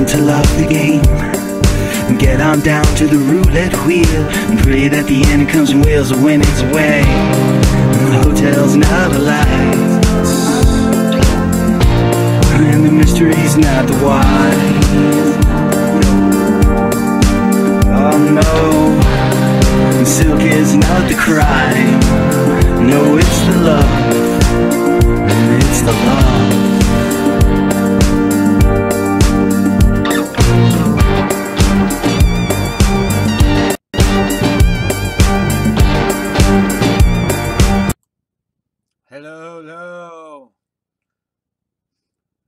learn to love the game. Get on down to the roulette wheel and pray that the end comes and wheels will win its way. The hotel's not a lie, and the mystery's not the why. Oh no, silk is not the crime. No, it's the love, and it's the love.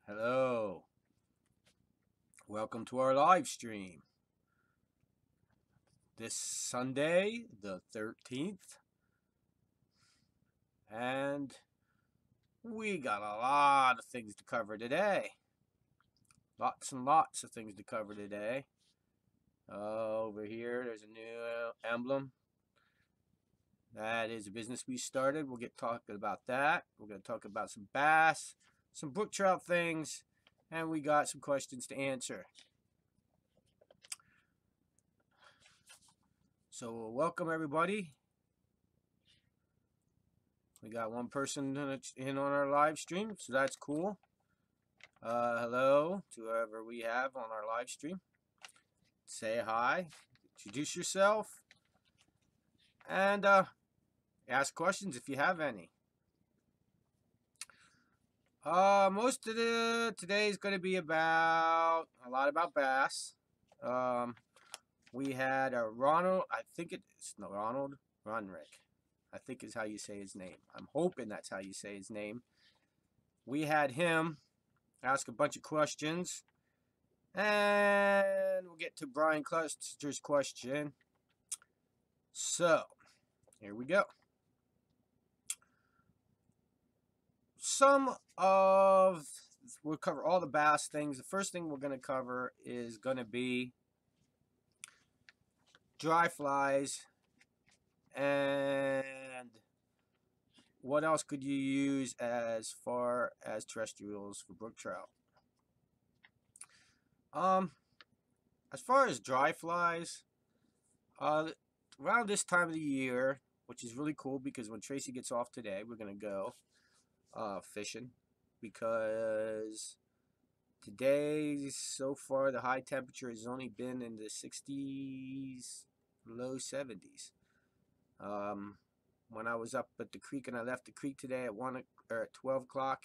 Hello. Welcome to our live stream. This Sunday, the 13th. And we got a lot of things to cover today. Lots and lots of things to cover today. Over here, there's a new emblem. That is a business we started. We'll get talking about that. We're going to talk about some bass, some brook trout things, and we got some questions to answer. So welcome everybody. We got one person in on our live stream, so that's cool. Hello to whoever we have on our live stream. Say hi, introduce yourself, and ask questions if you have any. Most of today is going to be about a lot about bass. We had Ronald, I think it's no, Ronald Runrick, I think is how you say his name. I'm hoping that's how you say his name. We had him ask a bunch of questions, and we'll get to Brian Cluster's question. So here we go. We'll cover all the bass things. The first thing we're going to cover is going to be dry flies, and what else could you use as far as terrestrials for brook trout. As far as dry flies, around this time of the year, which is really cool because when Tracy gets off today, we're going to go fishing, because today so far the high temperature has only been in the 60s, low 70s. When I was up at the creek and I left the creek today at 12 o'clock,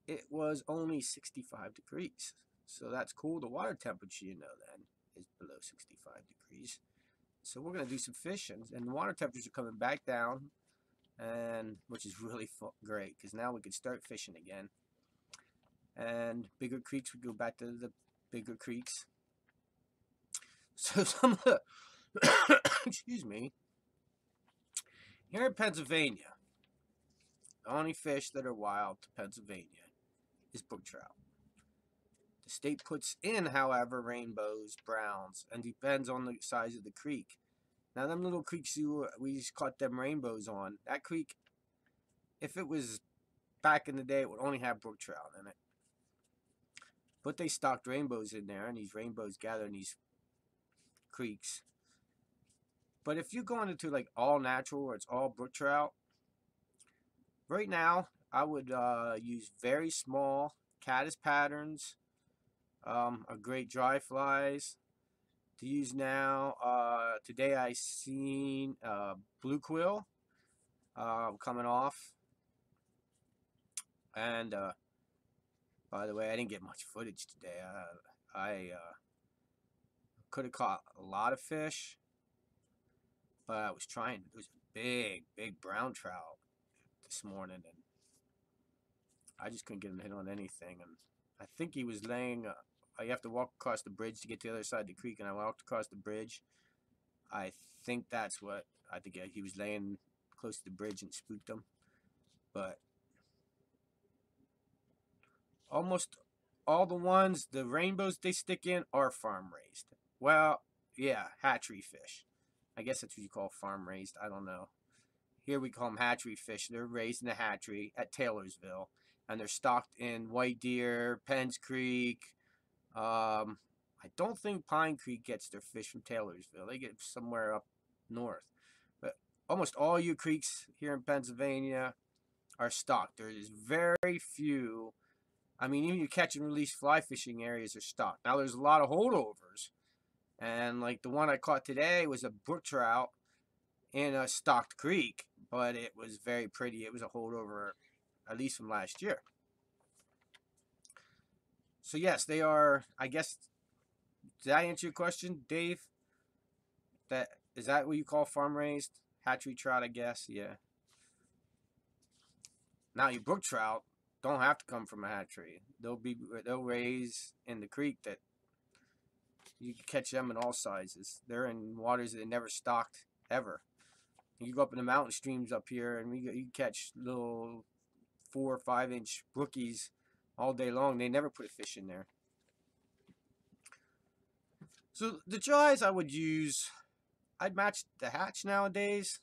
it was only 65 degrees. So that's cool. The water temperature, you know, then is below 65 degrees. So we're going to do some fishing, and the water temperatures are coming back down, and which is really great because now we can start fishing again. And bigger creeks, we go back to the bigger creeks. So some of the excuse me, here in Pennsylvania, the only fish that are wild to Pennsylvania is brook trout. The state puts in, however, rainbows, browns, and depends on the size of the creek. Now, them little creeks we just caught them rainbows on, that creek, if it was back in the day, it would only have brook trout in it. But they stocked rainbows in there, and these rainbows gather in these creeks. But if you're going into like all natural or it's all brook trout, right now I would use very small caddis patterns, are great dry flies to use now. Today I seen blue quill coming off, and by the way, I didn't get much footage today. I could have caught a lot of fish, but I was trying. It was a big brown trout this morning, and I just couldn't get him hit on anything. And I think he was laying. You have to walk across the bridge to get to the other side of the creek, and I walked across the bridge. I think that's what I think. He was laying close to the bridge and spooked him. But almost all the ones, the rainbows they stick in, are farm raised. Well, yeah, hatchery fish. I guess that's what you call farm raised. I don't know. Here we call them hatchery fish. They're raised in a hatchery at Taylorsville, and they're stocked in White Deer, Penns Creek, I don't think Pine Creek gets their fish from Taylorsville. They get somewhere up north. But almost all your creeks here in Pennsylvania are stocked. There's very few. I mean, even your catch and release fly fishing areas are stocked. Now, there's a lot of holdovers. And like the one I caught today was a brook trout in a stocked creek, but it was very pretty. It was a holdover, at least from last year. So yes, they are. I guess, did I answer your question, Dave? Is that what you call farm raised hatchery trout? I guess. Yeah. Now your brook trout don't have to come from a hatchery. They'll raise in the creek that you can catch them in all sizes. They're in waters that they never stocked ever. You go up in the mountain streams up here, and you catch little 4 or 5 inch brookies all day long. They never put a fish in there. So the dries I would use, I'd match the hatch nowadays.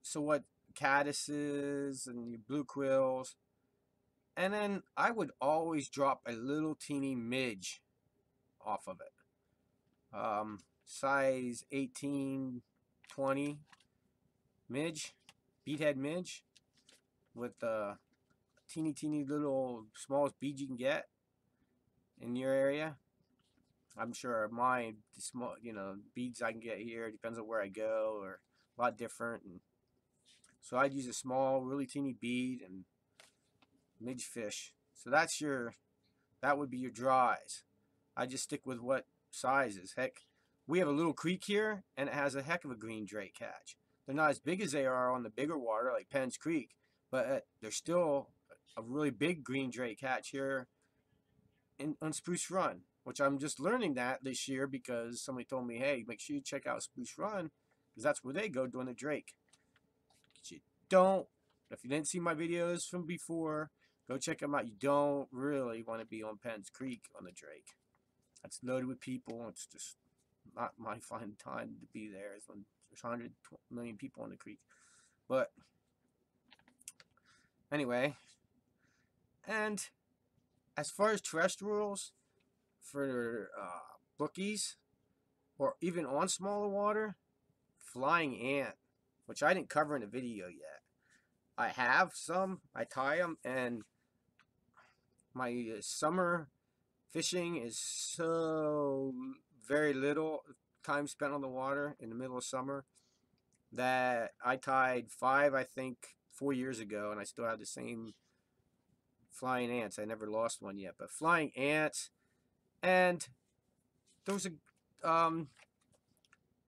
So what, caddises and your blue quills. And then I would always drop a little teeny midge off of it. Size 18, 20 midge, beadhead midge, with the teeny little smallest bead you can get in your area. I'm sure my small, beads I can get here depends on where I go, or a lot different. And so I'd use a small, really teeny bead and midge fish. So that would be your dries. I just stick with what sizes. Heck, we have a little creek here, and it has a heck of a green drake catch. They're not as big as they are on the bigger water like Penn's Creek, but they're still a really big green drake catch here on Spruce Run, which I'm just learning that this year because somebody told me, hey, make sure you check out Spruce Run because that's where they go during the drake. But you don't, if you didn't see my videos from before, go check them out. You don't really want to be on Penn's Creek on the drake. That's loaded with people. It's just not my fine time to be there. It's when there's 100 million people on the creek. But anyway, and as far as terrestrials for brookies or even on smaller water, flying ant, which I didn't cover in the video yet. I have some. I tie them, and my summer fishing is so very little time spent on the water in the middle of summer that I tied 5, I think, 4 years ago, and I still have the same flying ants. I never lost one yet, but flying ants. And there was a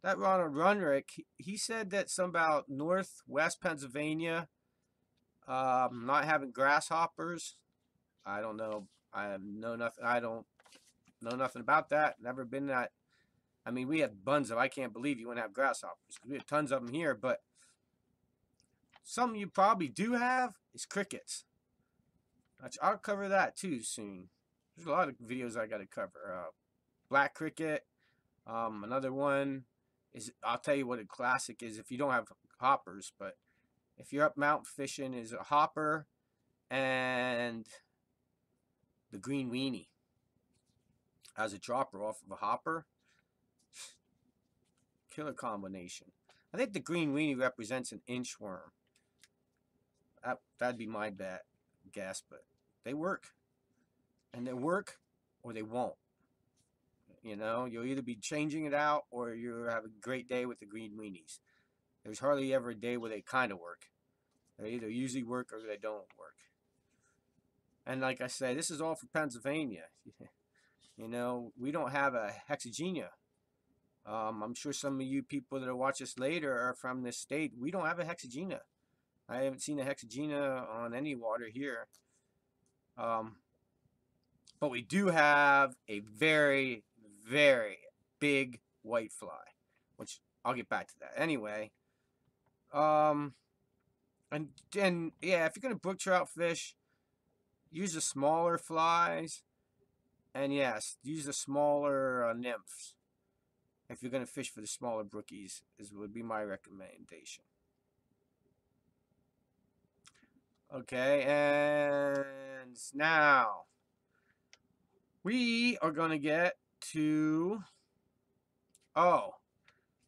that Ronald Runrick, he said that some about northwest Pennsylvania not having grasshoppers. I don't know. I know nothing. I don't know nothing about that. Never been that. I mean, we have buns of. I can't believe you wouldn't have grasshoppers. We have tons of them here, but something you probably do have is crickets. I'll cover that too soon. There's a lot of videos I got to cover. Black cricket. Another one is, I'll tell you what a classic is if you don't have hoppers, but if you're up mountain fishing, is a hopper and the green weenie as a dropper off of a hopper. Killer combination. I think the green weenie represents an inchworm. That'd be my guess, but they work. And they work or they won't. You'll either be changing it out or you'll have a great day with the green weenies. There's hardly ever a day where they kind of work. They either usually work or they don't work. And like I said, this is all for Pennsylvania. We don't have a hexagenia. I'm sure some of you people that will watch this later are from this state. We don't have a hexagenia. I haven't seen a hexagenia on any water here. But we do have a very, very big white fly, which I'll get back to that. Anyway, and yeah, if you're gonna brook trout fish, use the smaller flies, and yes, use the smaller nymphs. If you're gonna fish for the smaller brookies, would be my recommendation. Okay, and now We are going to get to... Oh,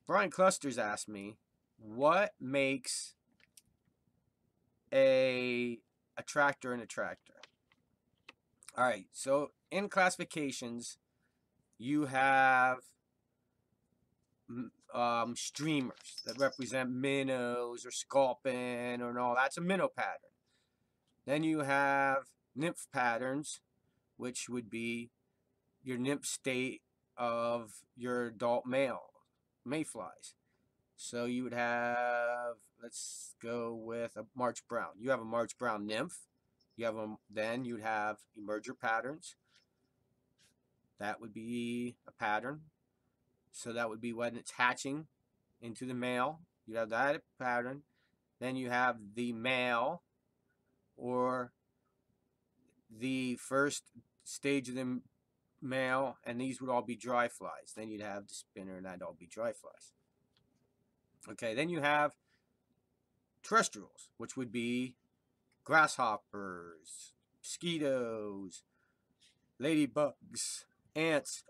Brian Clusters asked me, what makes a attractor an attractor? All right, so in classifications, you have streamers that represent minnows or sculpin or all. That's a minnow pattern. Then you have nymph patterns, which would be your nymph state of your adult mayflies. So you would have, let's go with a March brown. You have a March brown nymph. You have then you'd have emerger patterns. That would be a pattern. So that would be when it's hatching into the male. You have that pattern. Then you have the male, or the first stage of the male, and these would all be dry flies. Then you'd have the spinner, and that'd all be dry flies. Okay, then you have terrestrials, which would be grasshoppers, mosquitoes, ladybugs, ants,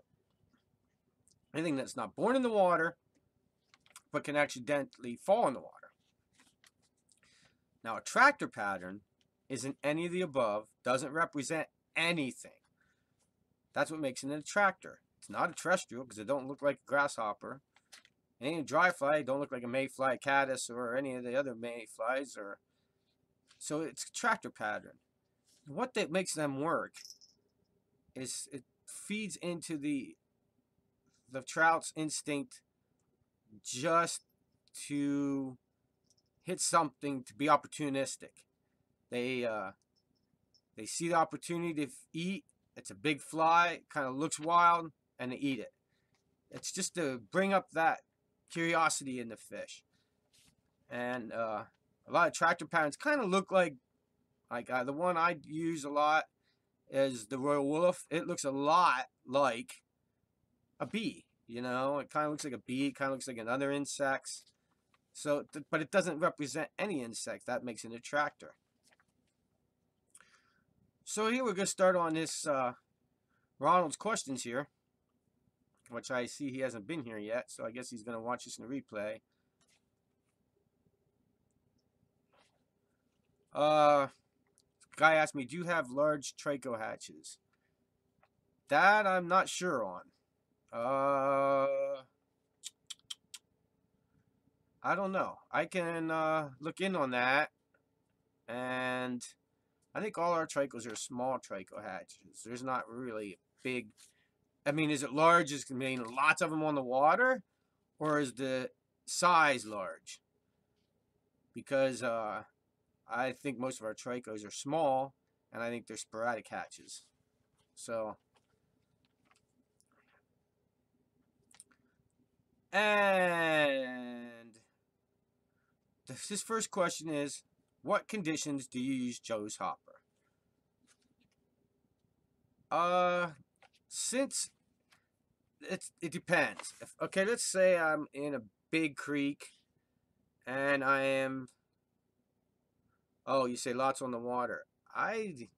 anything that's not born in the water but can accidentally fall in the water. Now, a attractor pattern isn't any of the above, doesn't represent anything. That's what makes it an attractor. It's not a terrestrial because it don't look like a grasshopper. It ain't a dry fly, it don't look like a mayfly, caddis, or any of the other mayflies. So it's a attractor pattern. What that makes them work is it feeds into the trout's instinct just to hit something, to be opportunistic. They see the opportunity to eat. It's a big fly, kind of looks wild, and they eat it. It's just to bring up that curiosity in the fish. And a lot of attractor patterns kind of look like the one I use a lot is the royal wolf. It looks a lot like a bee. You know, it kind of looks like a bee. It kind of looks like another insect. So, but it doesn't represent any insect. That makes it an attractor. So here we're going to start on this Ronald's questions here, which I see he hasn't been here yet. So I guess he's going to watch this in the replay. Guy asked me, do you have large trico hatches? That I'm not sure on. I don't know. I can look in on that. And I think all our tricos are small trico hatches. There's not really big. I mean, is it large? Is it mean lots of them on the water? Or is the size large? Because I think most of our tricos are small, and I think they're sporadic hatches. So, and this first question is, what conditions do you use Joe's hopper? Since it depends. Okay, let's say I'm in a big creek, and I am... Oh, you say lots on the water. I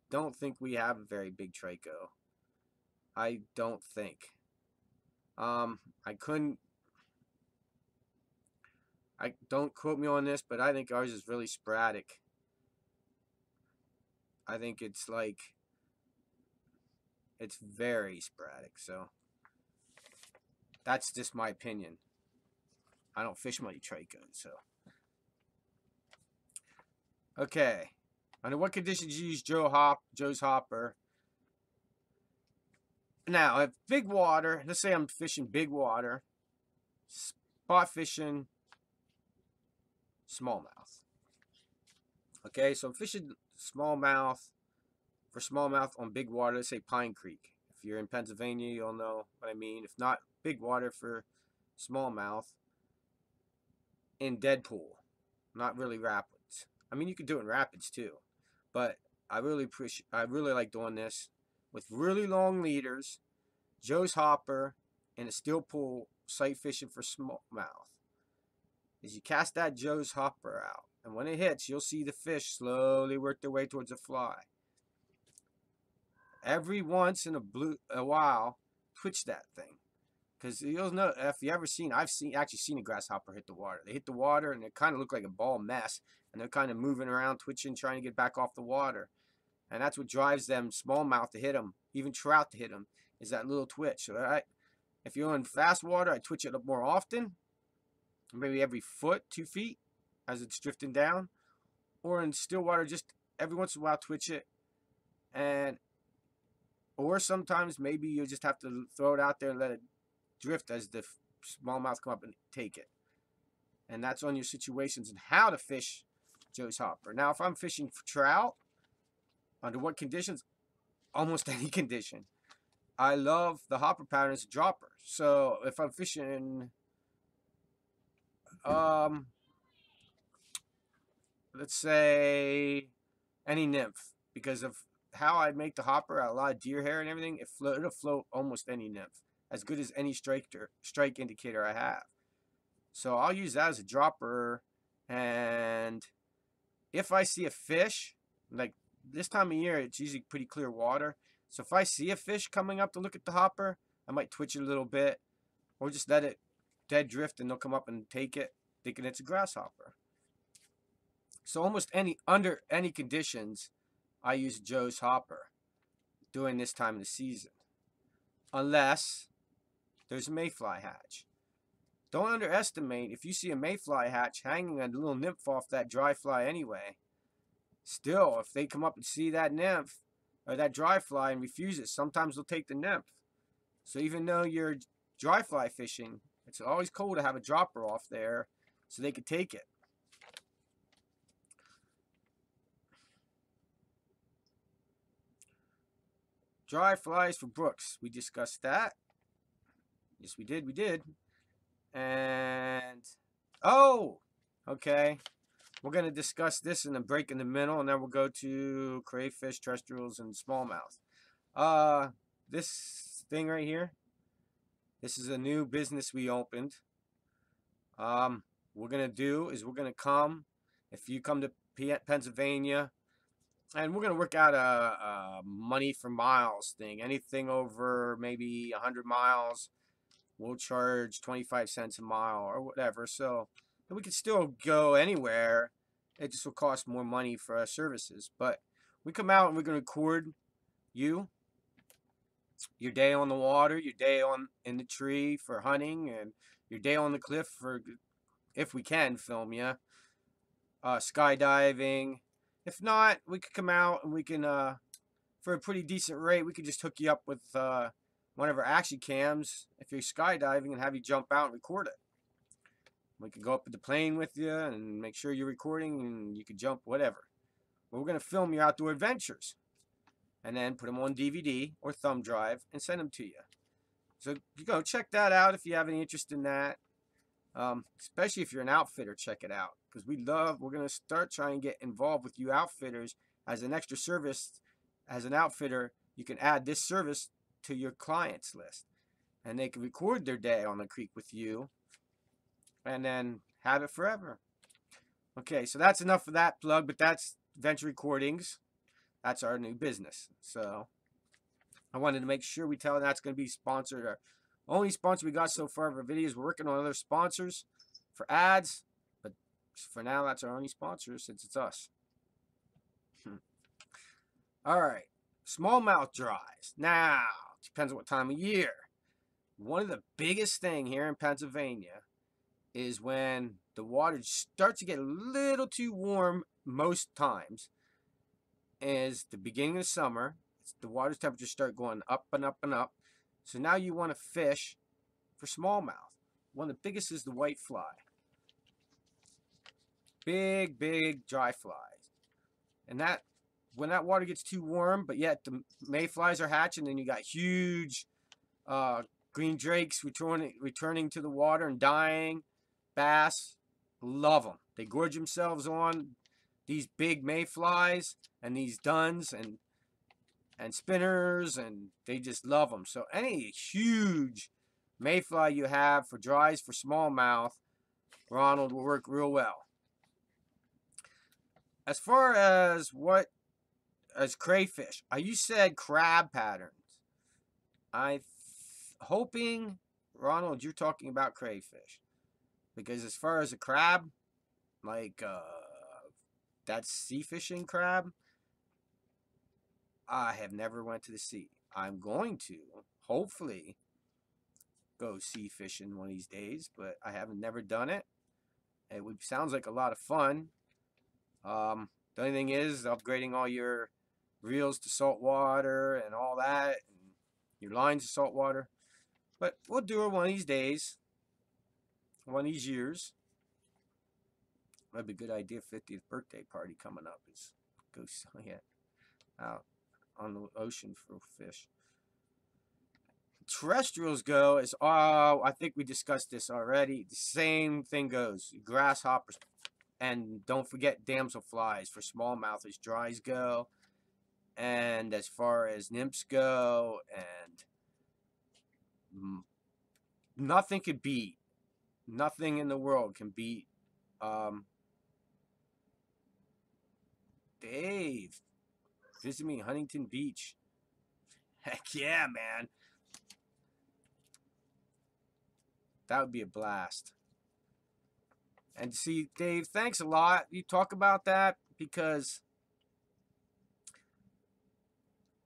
don't think we have a very big trico. I don't think. Don't quote me on this, but I think ours is really sporadic. I think it's very sporadic, so that's just my opinion. I don't fish many tricos, so. Okay. Under what conditions you use Joe's hopper? Now, if big water, let's say I'm fishing big water, spot fishing smallmouth. Okay, so I'm fishing smallmouth for smallmouth on big water, let's say Pine Creek. If you're in Pennsylvania, you'll know what I mean. If not, big water for smallmouth in dead pool, not really rapids. I mean, you could do it in rapids too, but I really like doing this with really long leaders, Joe's hopper, and a steel pool, sight fishing for smallmouth. As you cast that Joe's hopper out, and when it hits, you'll see the fish slowly work their way towards the fly. every once in a while, twitch that thing. Because you'll know, if you ever seen, I've actually seen a grasshopper hit the water. They hit the water and it kind of look like a ball mess, and they're kind of moving around, twitching, trying to get back off the water. And that's what drives them smallmouth to hit them, even trout to hit them, is that little twitch. So if you're in fast water, I twitch it up more often, maybe every foot, 2 feet, as it's drifting down. Or in still water, just every once in a while, twitch it. Or sometimes maybe you just have to throw it out there and let it drift as the smallmouth come up and take it. And that's on your situations and how to fish Joe's hopper. Now, if I'm fishing for trout, under what conditions? Almost any condition. I love the hopper pattern as a dropper. So if I'm fishing, let's say any nymph, because of how I make the hopper, a lot of deer hair and everything, it'll float almost any nymph, as good as any strike indicator I have. So I'll use that as a dropper. And if I see a fish, like this time of year, it's usually pretty clear water. So if I see a fish coming up to look at the hopper, I might twitch it a little bit, or just let it dead drift and they'll come up and take it, thinking it's a grasshopper. So almost under any conditions, I use Joe's hopper during this time of the season, unless there's a mayfly hatch. Don't underestimate, if you see a mayfly hatch hanging a little nymph off that dry fly anyway, still, if they come up and see that nymph or that dry fly and refuse it, sometimes they'll take the nymph. So even though you're dry fly fishing, it's always cool to have a dropper off there so they could take it. Dry flies for brooks. We discussed that. Yes, we did. And, oh, okay. We're going to discuss this in a break in the middle, and then we'll go to crayfish, terrestrials, and smallmouth. This thing right here, this is a new business we opened. What we're going to do is we're going to come, if you come to Pennsylvania, and we're going to work out a money for miles thing. Anything over maybe 100 miles, we'll charge 25 cents a mile or whatever. So we could still go anywhere. It just will cost more money for our services. But we come out and we're going to record you, your day on the water, your day in the tree for hunting, and your day on the cliff for, if we can, film you. Skydiving. If not, we could come out and we can, for a pretty decent rate, we could just hook you up with one of our action cams if you're skydiving and have you jump out and record it. We could go up with the plane with you and make sure you're recording and you could jump, whatever. But we're going to film your outdoor adventures and then put them on DVD or thumb drive and send them to you. So you go check that out if you have any interest in that. Especially if you're an outfitter, check it out. Because we're going to start trying to get involved with you outfitters as an extra service. As an outfitter, you can add this service to your clients list. And they can record their day on the creek with you. And then have it forever. Okay, so that's enough for that plug. But that's Venture Recordings. That's our new business. So I wanted to make sure we tell that's going to be sponsored. Our only sponsor we got so far of our videos. We're working on other sponsors for ads. But for now, that's our only sponsor since it's us. All right. Smallmouth dries. Now, depends on what time of year. One of the biggest thing here in Pennsylvania is when the water starts to get a little too warm most times, is the beginning of summer. The water temperatures start going up and up and up. So now you want to fish for smallmouth. One of the biggest is the white fly. Big, big dry flies. And that, when that water gets too warm, but yet the mayflies are hatching, and you got huge green drakes returning to the water and dying. Bass, love them. They gorge themselves on these big mayflies and these duns and spinners, and they just love them. So any huge mayfly you have for dries for smallmouth, Ronald, will work real well. As far as what as crayfish. You said crab patterns. Hoping, Ronald, you're talking about crayfish. Because as far as a crab, like that's sea fishing crab, I have never went to the sea. I'm going to, hopefully, go sea fishing one of these days, but I haven't never done it. Sounds like a lot of fun. The only thing is upgrading all your reels to salt water and all that, and your lines to salt water. But we'll do it one of these days, one of these years. That'd be a good idea. 50th birthday party coming up. Is go out on the ocean for fish. Terrestrials go is I think we discussed this already. The same thing goes. Grasshoppers, and don't forget damselflies for smallmouthers. Dries go, and as far as nymphs go, and nothing could beat. Nothing in the world can beat. Dave, visit me in Huntington Beach. Heck yeah, man. That would be a blast. And see, Dave, thanks a lot. You talk about that because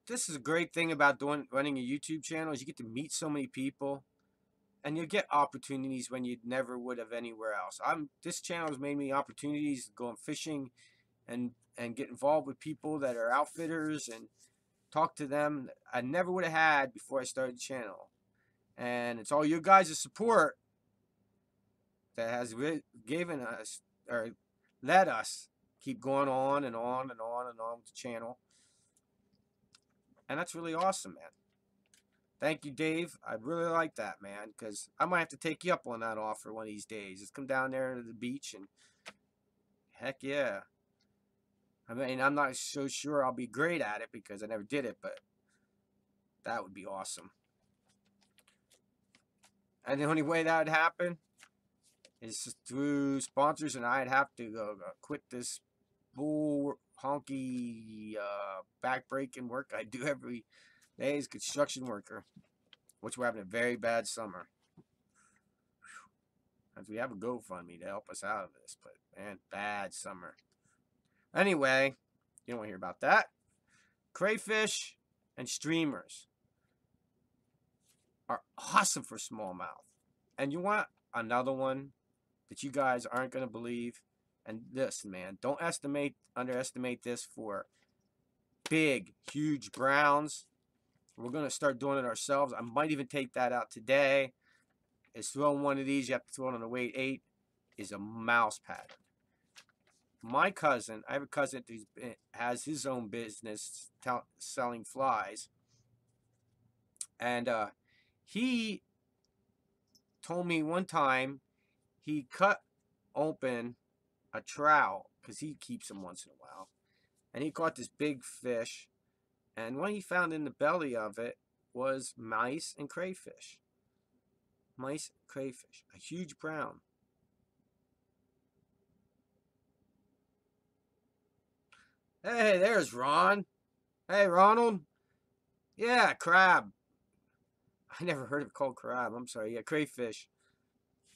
this is a great thing about running a YouTube channel is you get to meet so many people, and you get opportunities when you never would have anywhere else. This channel has made me opportunities going fishing, and get involved with people that are outfitters and talk to them I never would have had before I started the channel. And it's all your guys' support that has given us or let us keep going on and on and on and on with the channel. And that's really awesome, man. Thank you, Dave. I really like that, man, because I might have to take you up on that offer one of these days. Just come down there to the beach and heck yeah. I mean, I'm not so sure I'll be great at it because I never did it, but that would be awesome. And the only way that would happen is through sponsors, and I'd have to quit this bull honky back-breaking work I do every day as a construction worker, which we're having a very bad summer. As we have a GoFundMe to help us out of this, but man, bad summer. Anyway, you don't want to hear about that. Crayfish and streamers are awesome for smallmouth. And you want another one that you guys aren't going to believe. And this, man, don't underestimate this for big, huge browns. We're going to start doing it ourselves. I might even take that out today. Is throwing one of these, you have to throw it on a weight 8, is a mouse pattern. My cousin, I have a cousin who has his own business selling flies. And he told me one time he cut open a trout, because he keeps them once in a while. And he caught this big fish. And what he found in the belly of it was mice and crayfish. Mice and crayfish. A huge brown. Hey, there's Ron. Hey, Ronald. Yeah, crab. I never heard it called crab. I'm sorry. Yeah, crayfish.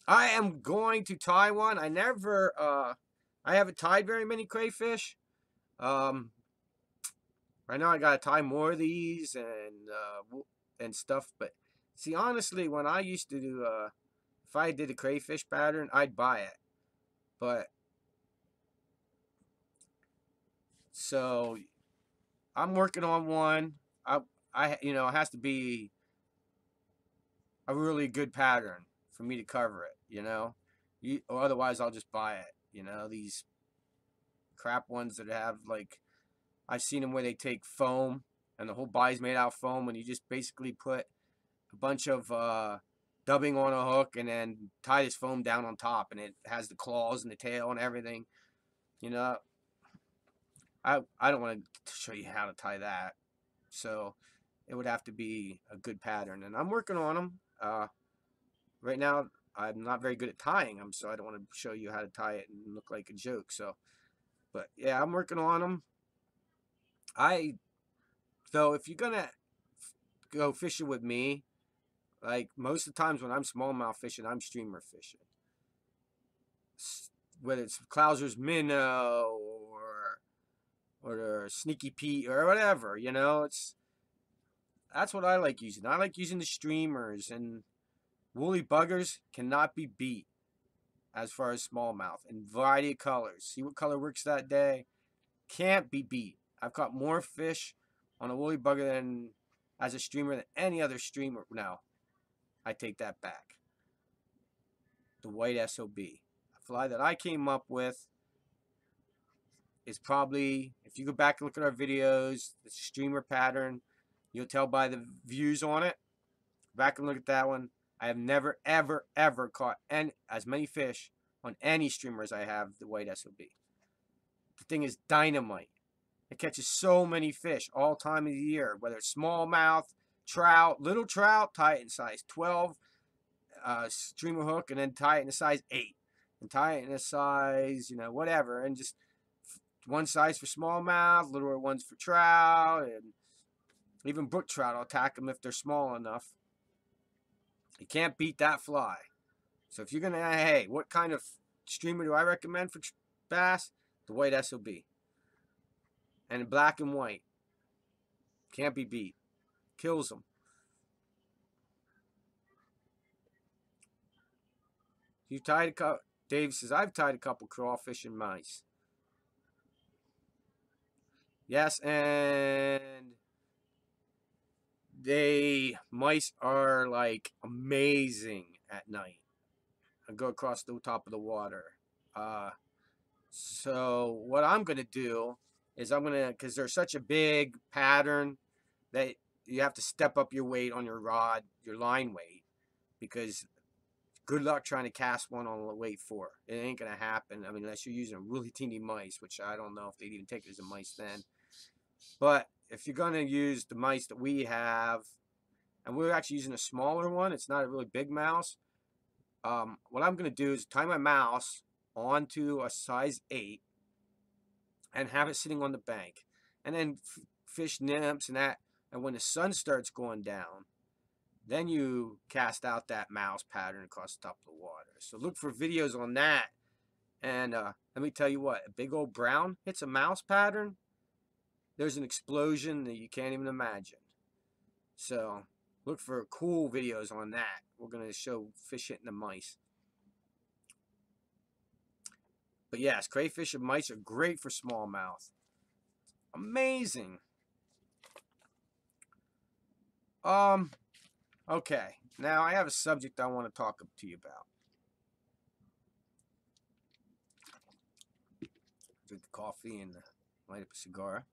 I am going to tie one. I haven't tied very many crayfish. Right now I gotta tie more of these and stuff. But see, honestly, when I used to do, if I did a crayfish pattern, I'd buy it. But so I'm working on one. It has to be a really good pattern for me to cover it, or otherwise I'll just buy it. These crap ones that have, like, I've seen them where they take foam and the whole body's made out of foam, and you just basically put a bunch of dubbing on a hook and then tie this foam down on top, and it has the claws and the tail and everything. I don't want to show you how to tie that. So it would have to be a good pattern, and I'm working on them. Right now, I'm not very good at tying them, so I don't want to show you how to tie it and look like a joke. But yeah, I'm working on them. So if you're gonna go fishing with me, like most of the times when I'm smallmouth fishing, I'm streamer fishing. Whether it's Clouser's minnow or Sneaky Pete or whatever, you know, that's what I like using. I like using the streamers, and woolly buggers cannot be beat as far as smallmouth and variety of colors. See what color works that day. Can't be beat. I've caught more fish on a woolly bugger than as a streamer than any other streamer. No, I take that back. The white SOB. A fly that I came up with is probably, if you go back and look at our videos, the streamer pattern, you'll tell by the views on it. Back and look at that one. I have never, ever, ever caught as many fish on any streamer as I have the white SOB. The thing is dynamite. It catches so many fish all time of the year, whether it's smallmouth, trout, little trout, tie it in size 12, streamer hook, and then tie it in a size 8. And tie it in a size, you know, whatever. And just one size for smallmouth, littler ones for trout, and even brook trout. I'll attack them if they're small enough. You can't beat that fly. So if you're going to, hey, what kind of streamer do I recommend for bass? The white SOB. And black and white. Can't be beat. Kills them. You tied a couple. Dave says, I've tied a couple crawfish and mice. Yes, and mice are like amazing at night. I go across the top of the water. So what I'm going to do is because they're such a big pattern that you have to step up your weight on your rod, your line weight, because good luck trying to cast one on the weight 4. It ain't going to happen. I mean, unless you're using a really teeny mice, which I don't know if they'd even take it as a mice then. But if you're going to use the mice that we have, and we're actually using a smaller one, it's not a really big mouse. What I'm going to do is tie my mouse onto a size 8 and have it sitting on the bank, and then fish nymphs and that. And when the sun starts going down, then you cast out that mouse pattern across the top of the water. So look for videos on that. And let me tell you what, a big old brown hits a mouse pattern, there's an explosion that you can't even imagine. So look for cool videos on that. We're going to show fish hitting the mice. But yes, crayfish and mice are great for smallmouth. Amazing. Okay. Now I have a subject I want to talk to you about. Drink the coffee and light up a cigar.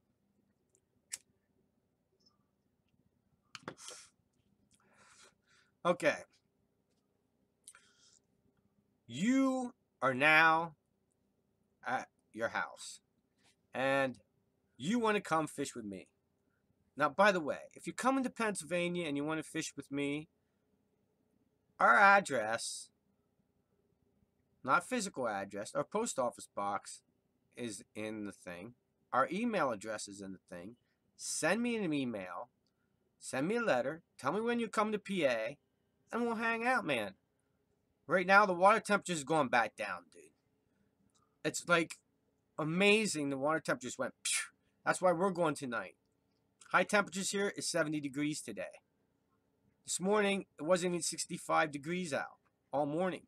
Okay. You are now at your house and you want to come fish with me. Now, by the way, if you're coming to Pennsylvania and you want to fish with me, our address, not physical address, our post office box is in the thing. Our email address is in the thing. Send me an email. Send me a letter. Tell me when you come to PA, and we'll hang out, man. Right now, the water temperature is going back down, dude. It's like amazing. The water temperatures went. Phew. That's why we're going tonight. High temperatures here is 70 degrees today. This morning, it wasn't even 65 degrees out all morning.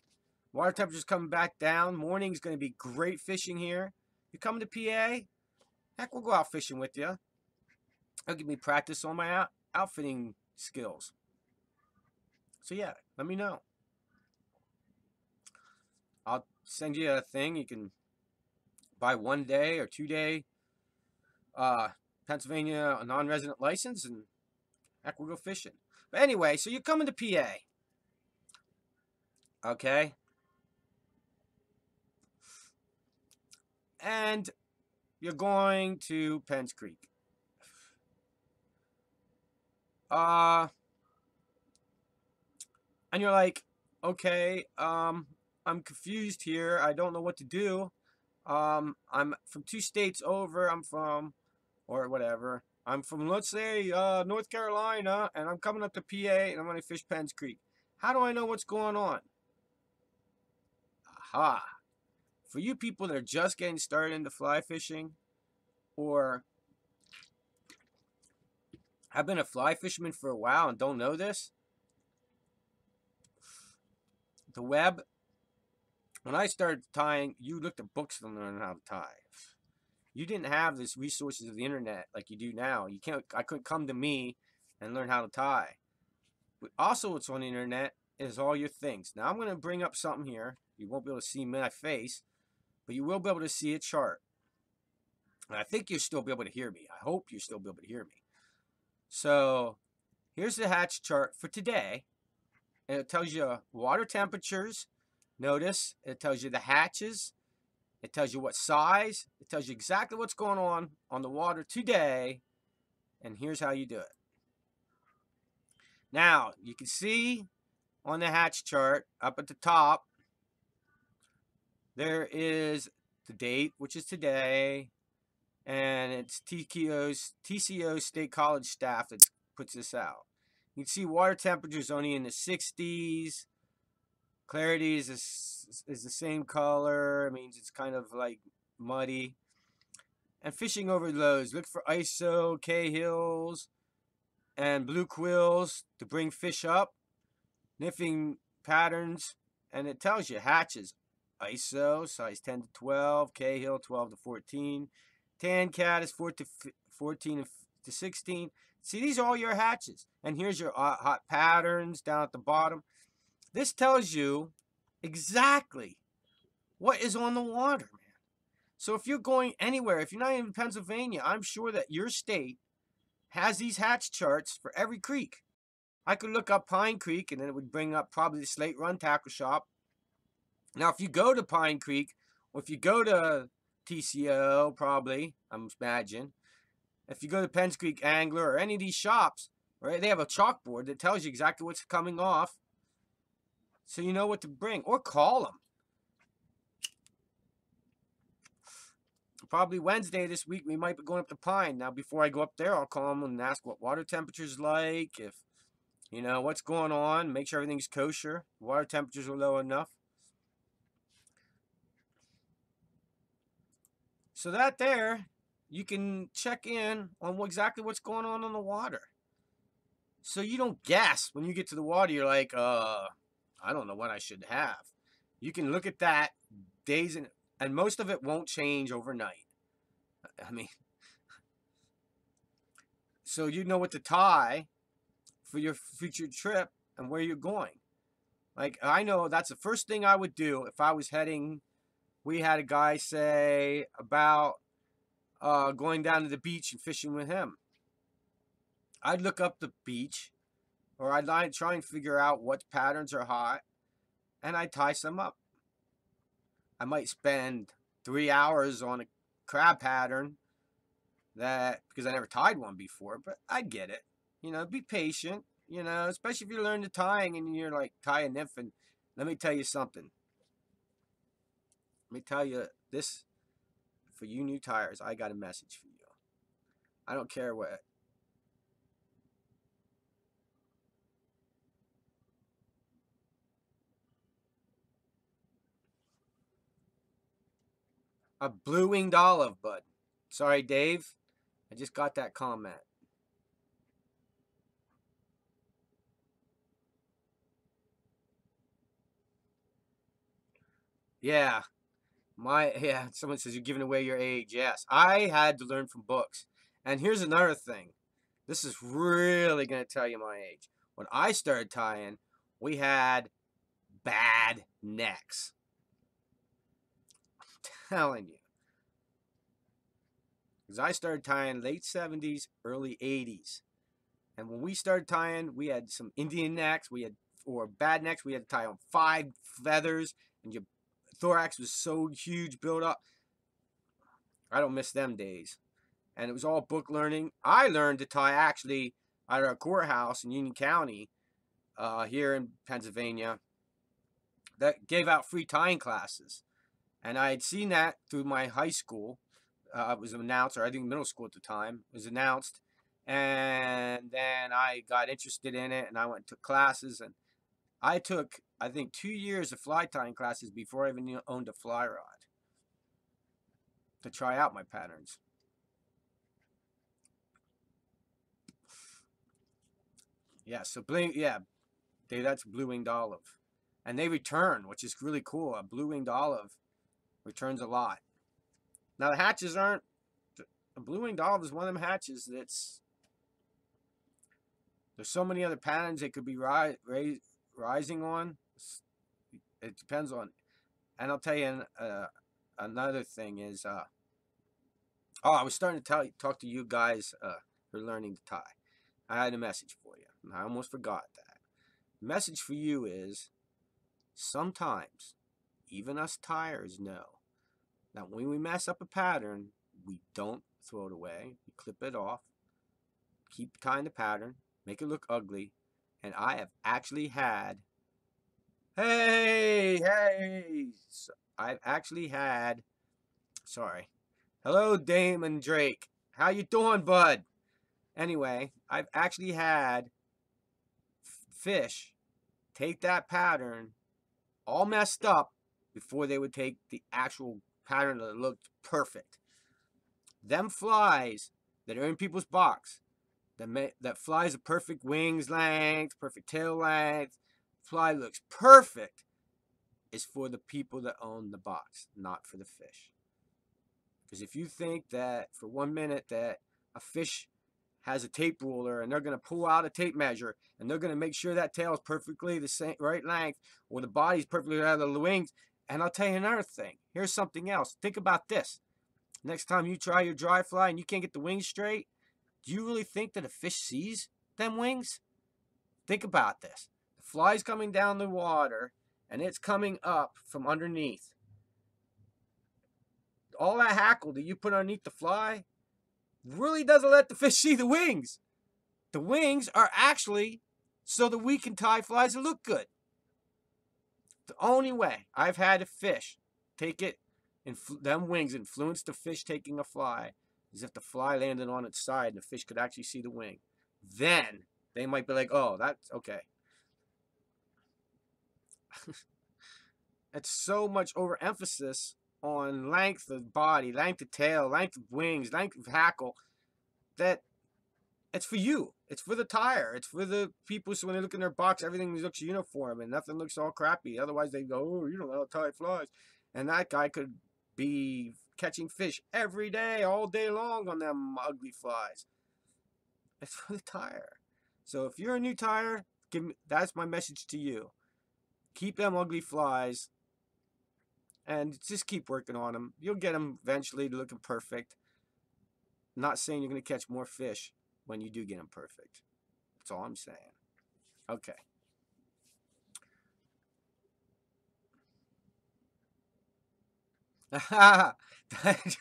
Water temperature's coming back down. Morning's going to be great fishing here. You coming to PA? Heck, we'll go out fishing with you. It'll give me practice on my outfitting skills. So yeah, let me know. I'll send you a thing. You can buy 1 day or 2 day Pennsylvania non-resident license, and heck, we'll go fishing. But anyway, so you're coming to PA. Okay? And you're going to Penns Creek. And you're like, okay, I'm confused here. I don't know what to do. I'm from 2 states over. I'm from or whatever. I'm from, let's say, North Carolina, and I'm coming up to PA, and I'm going to fish Penns Creek. How do I know what's going on? Aha. For you people that are just getting started into fly fishing, or have been a fly fisherman for a while and don't know this, the web, when I started tying, you looked at books to learn how to tie. You didn't have this resources of the internet like you do now. I couldn't come to me and learn how to tie. But also what's on the internet is all your things. Now I'm going to bring up something here. You won't be able to see my face, but you will be able to see a chart. And I think you'll still be able to hear me. I hope you'll still be able to hear me. So here's the hatch chart for today. And it tells you water temperatures. Notice it tells you the hatches. It tells you what size. It tells you exactly what's going on the water today. And here's how you do it. Now, you can see on the hatch chart up at the top, there is the date, which is today. And it's TCO State College staff that puts this out. You can see water temperatures only in the 60s. Clarity is the same color. It means it's kind of like muddy. And fishing over lows. Look for ISO, Cahills, and blue quills to bring fish up. Niffing patterns. And it tells you hatches. ISO, size 10 to 12. Cahill, 12 to 14. Tan cat is 14 to 16. See, these are all your hatches. And here's your hot patterns down at the bottom. This tells you exactly what is on the water, man. So if you're going anywhere, if you're not in Pennsylvania, I'm sure that your state has these hatch charts for every creek. I could look up Pine Creek, and then it would bring up probably the Slate Run Tackle Shop. Now, if you go to Pine Creek, or if you go to TCO, probably, I'm imagine, if you go to Penns Creek Angler or any of these shops, right, they have a chalkboard that tells you exactly what's coming off, so you know what to bring, or call them. Probably Wednesday this week, we might be going up to Pine. Now, before I go up there, I'll call them and ask what water temperature's like, if, you know, what's going on, make sure everything's kosher, water temperatures are low enough. So that there, you can check in on exactly what's going on the water. So you don't guess when you get to the water, you're like, I don't know what I should have. You can look at that days, and most of it won't change overnight. I mean, so you know what to tie for your future trip and where you're going. Like, I know that's the first thing I would do if I was heading. We had a guy say about going down to the beach and fishing with him. I'd look up the beach, or I'd try and figure out what patterns are hot, and I'd tie some up. I might spend 3 hours on a crab pattern because I never tied one before, but I'd get it. You know, be patient, you know, especially if you learn the tying and you're like, tie a nymph. And let me tell you something. Let me tell you this, for you new tires, I got a message for you. I don't care what. A blue-winged olive, bud. Sorry, Dave. I just got that comment. Yeah. Someone says you're giving away your age. Yes. I had to learn from books. And here's another thing. This is really going to tell you my age. When I started tying, we had bad necks. I'm telling you. Because I started tying late 70s, early 80s. And when we started tying, we had some Indian necks, or bad necks. We had to tie on 5 feathers, and your thorax was so huge, built up. I don't miss them days. And it was all book learning. I learned to tie actually at our courthouse in Union County, here in Pennsylvania, that gave out free tying classes. And I had seen that through my high school. It was announced, or I think middle school at the time, it was announced. And then I got interested in it, and I went to classes, and I took, I think, 2 years of fly tying classes before I even owned a fly rod to try out my patterns. Yeah, so that's blue-winged olive. And they return, which is really cool. A blue-winged olive returns a lot. Now, the hatches aren't, a blue-winged olive is one of them hatches that's, there's so many other patterns they could be rising on. It depends on, and I'll tell you another thing is, I was starting to talk to you guys who are learning to tie. I had a message for you, and I almost forgot that. The message for you is, sometimes, even us tiers know that when we mess up a pattern, we don't throw it away. We clip it off, keep tying the pattern, make it look ugly, and I have actually had, I've actually had, sorry, hello Damon Drake, how you doing, bud? Anyway, I've actually had fish take that pattern all messed up before they would take the actual pattern that looked perfect. Them flies that are in people's box, that flies a perfect wings length, perfect tail length, fly looks perfect, is for the people that own the box, not for the fish. Because if you think that for 1 minute that a fish has a tape ruler and they're going to pull out a tape measure and they're going to make sure that tail is perfectly the same right length, or the body's perfectly out of the wings. And I'll tell you another thing. Here's something else. Think about this. Next time you try your dry fly and you can't get the wings straight, do you really think that a fish sees them wings? Think about this. The fly's coming down the water and it's coming up from underneath. All that hackle that you put underneath the fly really doesn't let the fish see the wings. The wings are actually so that we can tie flies that look good. The only way I've had a fish take it, and them wings influence the fish taking a fly, is if the fly landed on its side and the fish could actually see the wing. Then they might be like, oh, that's okay. It's so much overemphasis on length of body, length of tail, length of wings, length of hackle, that it's for you. It's for the tire. It's for the people, so when they look in their box, everything looks uniform and nothing looks all crappy. Otherwise, they go, oh, you don't know how to tie flies. And that guy could be catching fish every day, all day long on them ugly flies. It's for the tire. So if you're a new tire, that's my message to you. Keep them ugly flies and just keep working on them. You'll get them eventually to looking perfect. I'm not saying you're going to catch more fish when you do get them perfect. That's all I'm saying. Okay.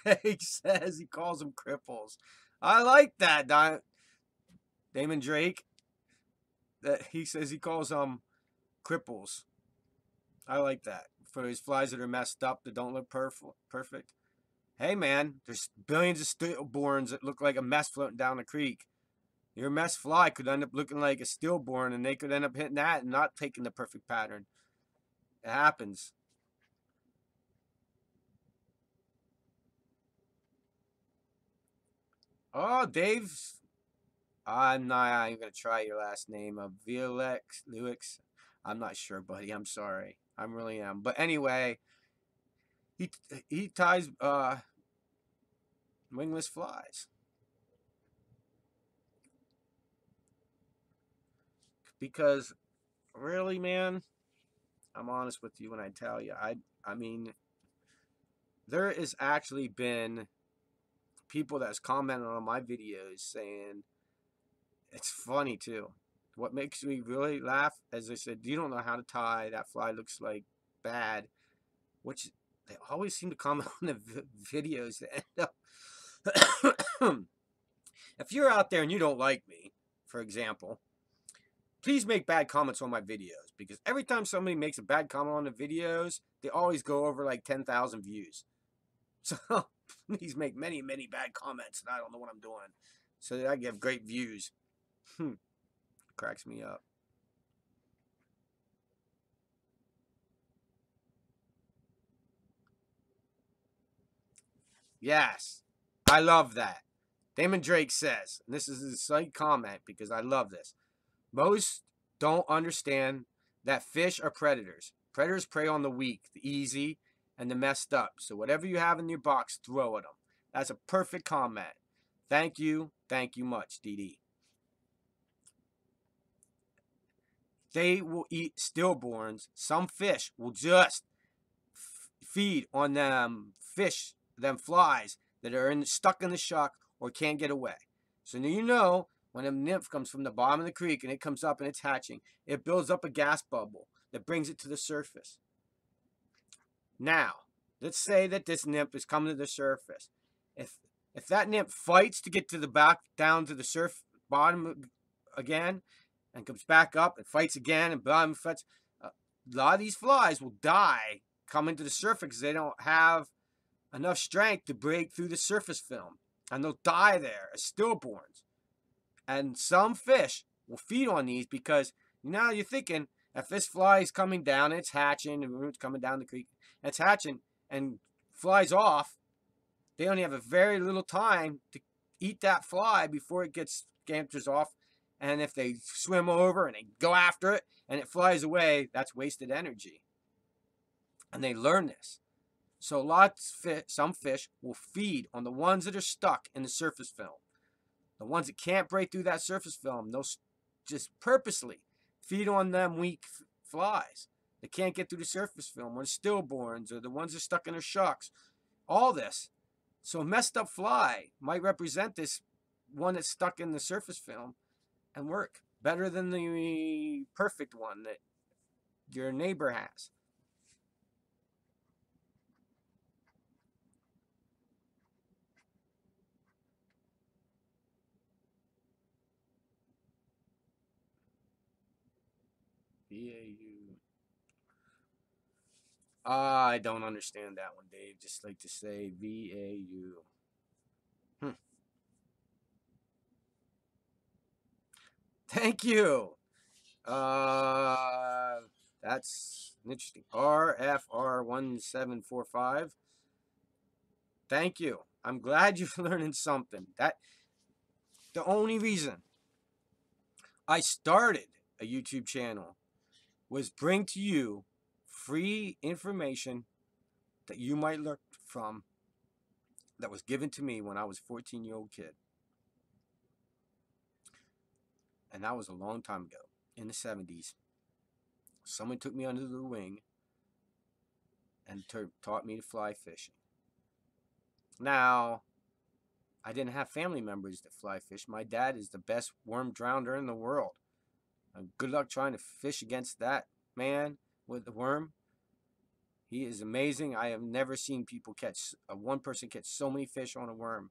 Jake says he calls them cripples. I like that, Damon Drake. That he says he calls them cripples. I like that. For his flies that are messed up, that don't look perfect. Hey, man, there's billions of stillborns that look like a mess floating down the creek. Your mess fly could end up looking like a stillborn, and they could end up hitting that and not taking the perfect pattern. It happens. Oh, Dave. I'm not even going to try your last name. Lewix. I'm not sure, buddy. I'm sorry. I really am. But anyway, he ties wingless flies. Because really, man, I'm honest with you when I tell you. I mean, there has actually been people that's commented on my videos saying, it's funny too. What makes me really laugh, as I said, you don't know how to tie, that fly looks like bad, which they always seem to comment on the videos that end up. If you're out there and you don't like me, for example, please make bad comments on my videos, because every time somebody makes a bad comment on the videos, they always go over like 10,000 views. So Please make many, many bad comments, and I don't know what I'm doing. So that I get great views. Cracks me up. Yes, I love that. Damon Drake says, and this is a slight comment because I love this. Most don't understand that fish are predators. Predators prey on the weak, the easy, and the messed up. So whatever you have in your box, throw at them. That's a perfect comment. Thank you much, DD. They will eat stillborns. Some fish will just feed on them flies that are stuck in the shuck or can't get away. So now you know when a nymph comes from the bottom of the creek and it comes up and it's hatching, it builds up a gas bubble that brings it to the surface. Now, let's say that this nymph is coming to the surface. If that nymph fights to get to the back down to the bottom again and comes back up and fights again and bottom fights, a lot of these flies will die coming to the surface because they don't have enough strength to break through the surface film, and they'll die there as stillborns. And some fish will feed on these because now you're thinking, if this fly is coming down, it's hatching, and it's coming down the creek, and it's hatching and flies off, they only have a very little time to eat that fly before it gets scampers off. And if they swim over and they go after it and it flies away, that's wasted energy. And they learn this. So some fish will feed on the ones that are stuck in the surface film. The ones that can't break through that surface film, they'll just purposely feed on them weak flies that can't get through the surface film, or the stillborns, or the ones that are stuck in their shucks. All this. So a messed up fly might represent this one that's stuck in the surface film and work better than the perfect one that your neighbor has. VAU. I don't understand that one, Dave. Just like to say VAU. Thank you. That's interesting. RFR1745. Thank you. I'm glad you're learning something. The only reason I started a YouTube channel was bring to you free information that you might learn from that was given to me when I was a 14-year-old kid. And that was a long time ago, in the 70s. Someone took me under the wing and taught me to fly fishing. Now, I didn't have family members that fly fish. My dad is the best worm drowner in the world. Good luck trying to fish against that man with the worm. He is amazing. I have never seen one person catch so many fish on a worm.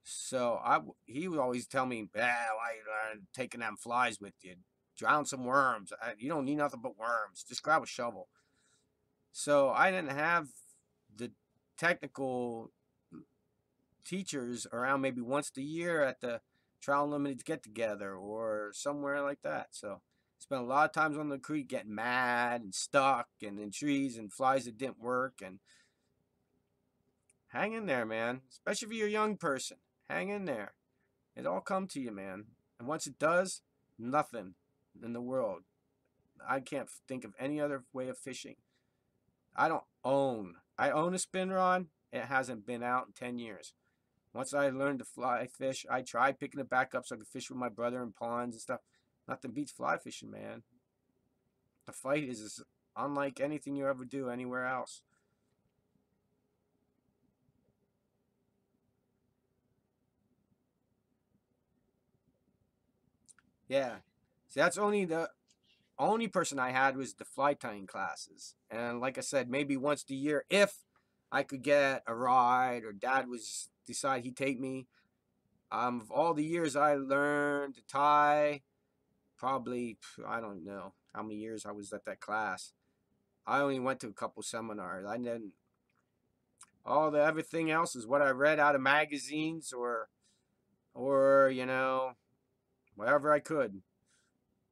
So he would always tell me, why are you taking them flies with you? Drown some worms. You don't need nothing but worms. Just grab a shovel. So I didn't have the technical teachers around maybe once a year at the Trout Unlimited get together or somewhere like that. So spent a lot of times on the creek getting mad and stuck and in trees and flies that didn't work. And hang in there, man. Especially if you're a young person. Hang in there. It'll all come to you, man. And once it does, nothing in the world. I can't think of any other way of fishing. I own a spin rod. It hasn't been out in 10 years. Once I learned to fly fish, I tried picking it back up so I could fish with my brother in ponds and stuff. Nothing beats fly fishing, man. The fight is unlike anything you ever do anywhere else. Yeah. See, that's the only person I had was the fly tying classes. And like I said, maybe once a year, if I could get a ride or dad decide he'd take me. Of all the years I learned to tie, probably, I don't know how many years I was at that class. I only went to a couple seminars. All the everything else is what I read out of magazines or you know, wherever I could.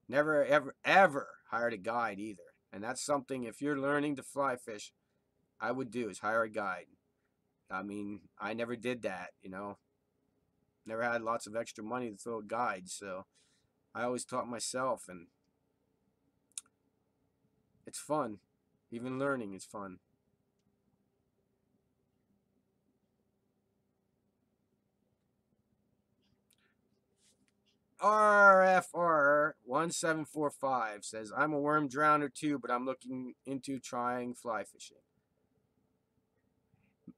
Never ever hired a guide either. And that's something, if you're learning to fly fish, I would do, is hire a guide. I mean, I never did that, you know. Never had lots of extra money to throw a guide, so I always taught myself, and it's fun. Even learning is fun. RFR1745 says, I'm a worm drowner too, but I'm looking into trying fly fishing.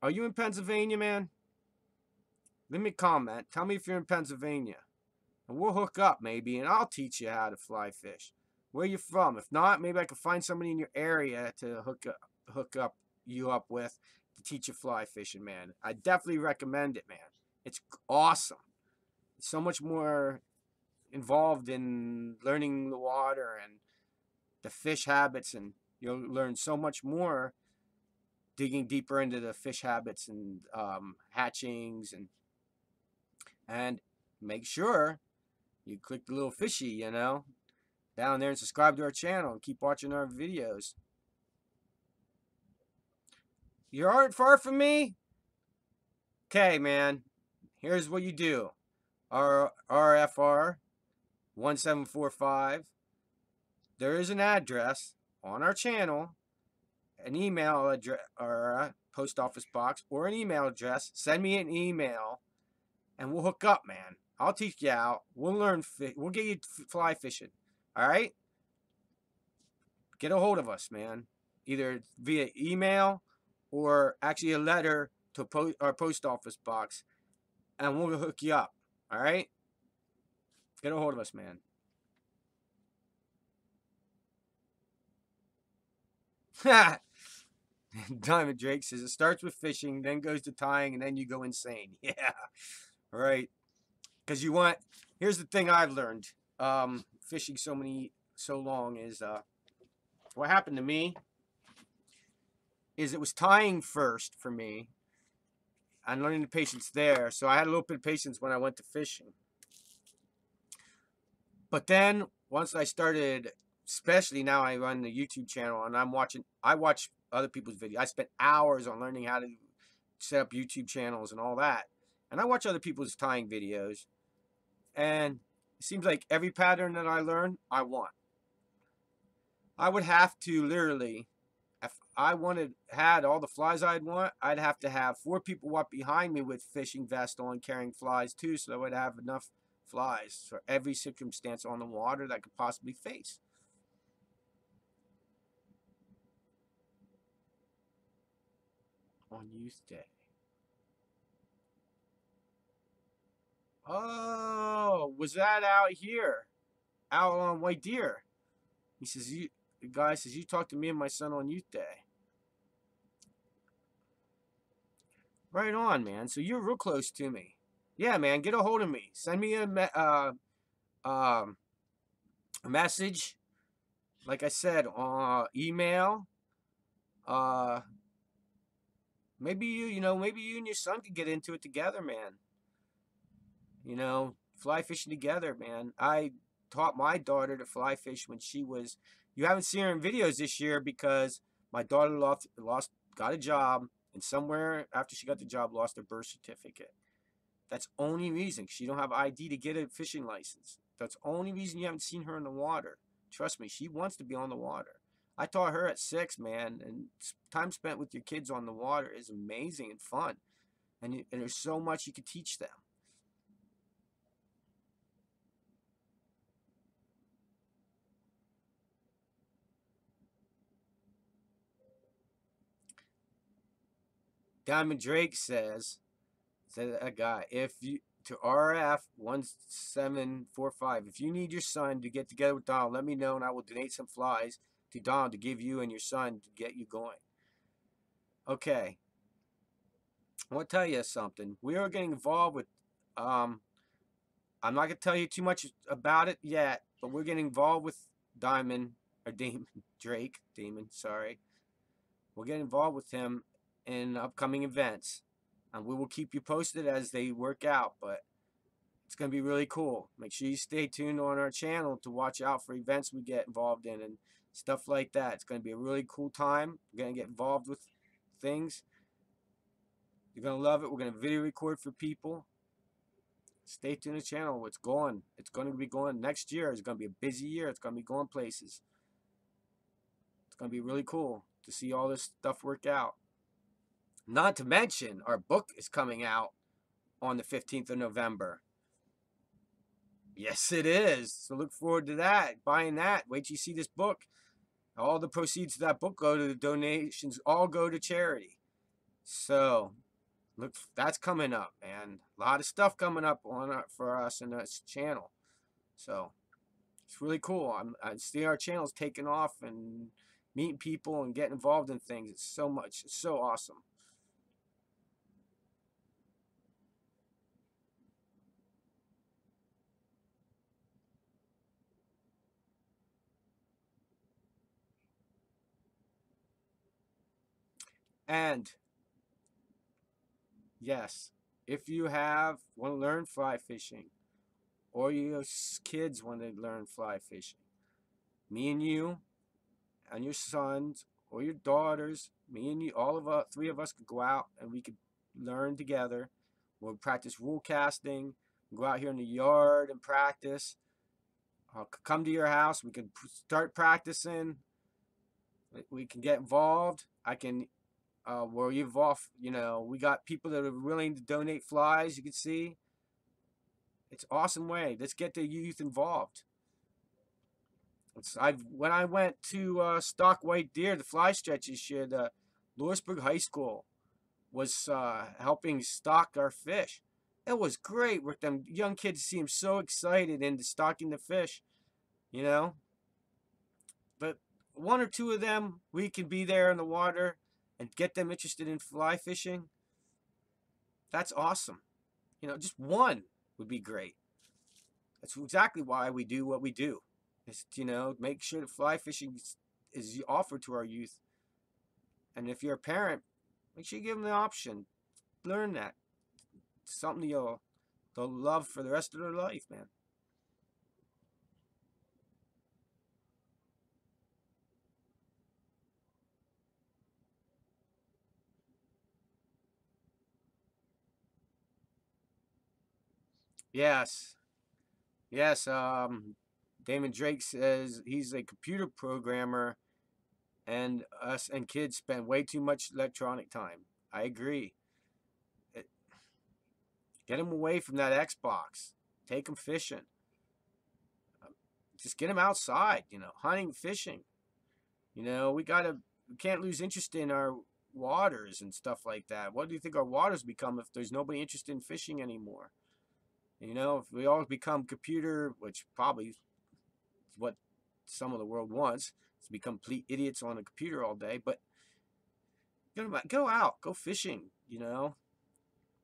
Are you in Pennsylvania, man? Leave me a comment. Tell me if you're in Pennsylvania. And we'll hook up maybe, and I'll teach you how to fly fish. Where you from? If not, maybe I can find somebody in your area to hook up you up with to teach you fly fishing, man. I definitely recommend it, man. It's awesome. It's so much more involved in learning the water and the fish habits, and you'll learn so much more digging deeper into the fish habits and hatchings, and make sure you click the little fishy, you know, down there, and subscribe to our channel and keep watching our videos. You aren't far from me? Okay, man. Here's what you do. RFR 1745. There is an address on our channel, an email address, or a post office box, or an email address. Send me an email, and we'll hook up, man. I'll teach you out. We'll learn. We'll get you fly fishing. All right? Get a hold of us, man. Either via email or actually a letter to our post office box, and we'll hook you up. All right? Get a hold of us, man. Diamond Drake says it starts with fishing, then goes to tying, and then you go insane. Yeah, right. Because you want. Here's the thing I've learned. Fishing so long is what happened to me. Is it was tying first for me, and learning the patience there. So I had a little bit of patience when I went to fishing. But then once I started, especially now I run the YouTube channel and I watch other people's videos. I spent hours on learning how to set up YouTube channels and all that. And I watch other people's tying videos. And it seems like every pattern that I learn, I want. I would have to literally, if I had all the flies I'd want, I'd have to have 4 people walk behind me with fishing vests on, carrying flies too, so I would have enough flies for every circumstance on the water that I could possibly face. On Youth Day. Oh, was that out here? Out on White Deer. He says, the guy says, you talked to me and my son on Youth Day. Right on, man. So you're real close to me. Yeah, man, get a hold of me. Send me a message. Like I said, email. Maybe maybe you and your son could get into it together, man. You know, fly fishing together, man. I taught my daughter to fly fish when she was. You haven't seen her in videos this year because my daughter got a job, and somewhere after she got the job, lost her birth certificate. That's only reason. She don't have ID to get a fishing license. That's the only reason you haven't seen her in the water. Trust me, she wants to be on the water. I taught her at 6, man, and time spent with your kids on the water is amazing and fun. And there's so much you could teach them. Diamond Drake says a guy, to RF1745, if you need your son to get together with Donald, let me know and I will donate some flies to Donald to give you and your son to get you going. Okay. I want to tell you something. We are getting involved with, I'm not going to tell you too much about it yet, but we're getting involved with Drake, sorry. We'll get involved with him in upcoming events. And we will keep you posted as they work out, but it's going to be really cool. Make sure you stay tuned on our channel to watch out for events we get involved in and stuff like that. It's going to be a really cool time. We're going to get involved with things. You're going to love it. We're going to video record for people. Stay tuned to the channel. It's going. It's going to be going. Next year is going to be a busy year. It's going to be going places. It's going to be really cool to see all this stuff work out. Not to mention, our book is coming out on the 15th of November. Yes, it is. So look forward to that. Buying that. Wait till you see this book. All the proceeds of that book go to the donations. All go to charity. So look, that's coming up, man. A lot of stuff coming up on for us in this channel. So it's really cool. I see our channel's taking off and meeting people and getting involved in things. It's so much. It's so awesome. And yes, if you want to learn fly fishing, or your kids want to learn fly fishing, me and you and your sons or your daughters, me and you, all of us, three of us could go out and we could learn together. We'll practice rule casting, go out here in the yard and practice. I'll come to your house. We can start practicing. We can get involved. I can, where you've off, you know, we got people that are willing to donate flies. You can see. It's an awesome way. Let's get the youth involved. When I went to stock white deer, the fly stretch this year, the Lewisburg High School was helping stock our fish. It was great with them young kids. Seemed so excited into stocking the fish, you know. But one or two of them, we can be there in the water and get them interested in fly fishing. That's awesome. You know, just one would be great. That's exactly why we do what we do. Is, you know, make sure that fly fishing is offered to our youth. And if you're a parent, make sure you give them the option. Learn that. It's something they'll love for the rest of their life, man. Yes. Yes, Damon Drake says he's a computer programmer, and us and kids spend way too much electronic time. I agree. Get them away from that Xbox. Take them fishing. Just get them outside, you know, hunting, fishing. You know, we can't lose interest in our waters and stuff like that. What do you think our waters become if there's nobody interested in fishing anymore? You know, if we all become computer, which probably is what some of the world wants, is to be complete idiots on a computer all day. But go out, go fishing, you know.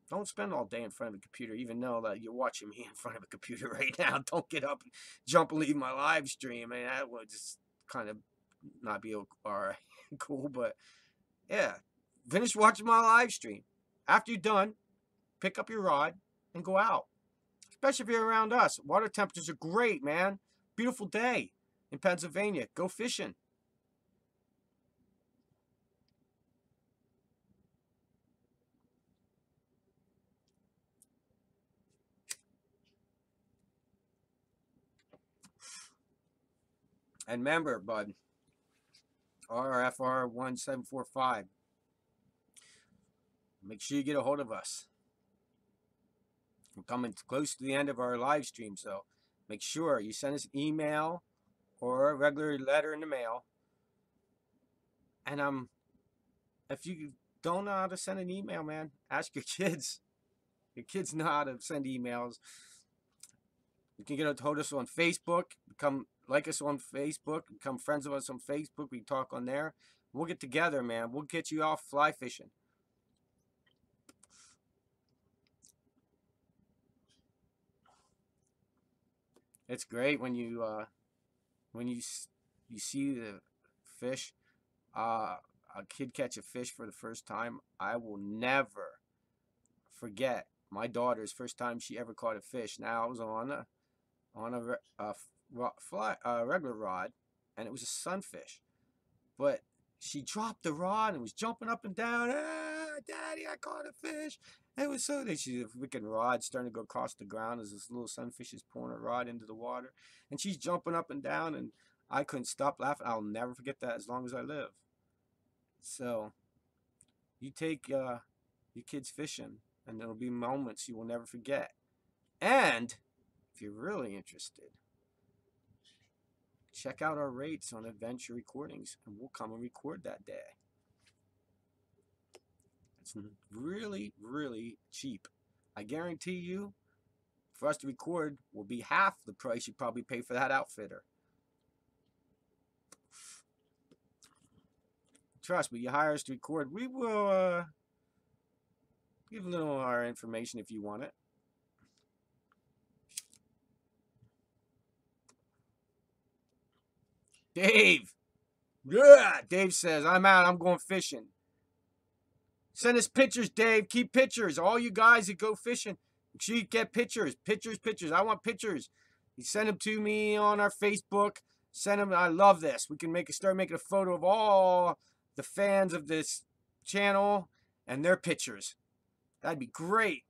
Don't spend all day in front of a computer, even though that you're watching me in front of a computer right now. Don't get up, jump, and leave my live stream. I mean, that would just kind of not be all right, cool. But yeah, finish watching my live stream. After you're done, pick up your rod and go out. Especially if you're around us. Water temperatures are great, man. Beautiful day in Pennsylvania. Go fishing. And remember, bud, RFR 1745. Make sure you get a hold of us. We're coming close to the end of our live stream, so make sure you send us an email or a regular letter in the mail. And if you don't know how to send an email, man, ask your kids. Your kids know how to send emails. You can get a hold of us on Facebook. Like us on Facebook. Become friends of us on Facebook. We talk on there. We'll get together, man. We'll get you off fly fishing. It's great when you see the fish. a kid catch a fish for the first time, I will never forget my daughter's first time she ever caught a fish. Now, I was on a regular rod, and it was a sunfish. But she dropped the rod and was jumping up and down. Ah, Daddy, I caught a fish. It was so that she's a freaking rod starting to go across the ground as this little sunfish is pulling her rod into the water. And she's jumping up and down, and I couldn't stop laughing. I'll never forget that as long as I live. So, you take your kids fishing, and there'll be moments you will never forget. And if you're really interested, check out our rates on adventure recordings, and we'll come and record that day. It's really, really cheap. I guarantee you, for us to record will be half the price you probably pay for that outfitter. Trust me, you hire us to record, we will give a little of our information if you want it. Dave! Yeah! Dave says, I'm out, I'm going fishing. Send us pictures, Dave. Keep pictures. All you guys that go fishing, make sure you get pictures. Pictures. I want pictures. You send them to me on our Facebook. Send them. I love this. We can start making a photo of all the fans of this channel and their pictures. That'd be great.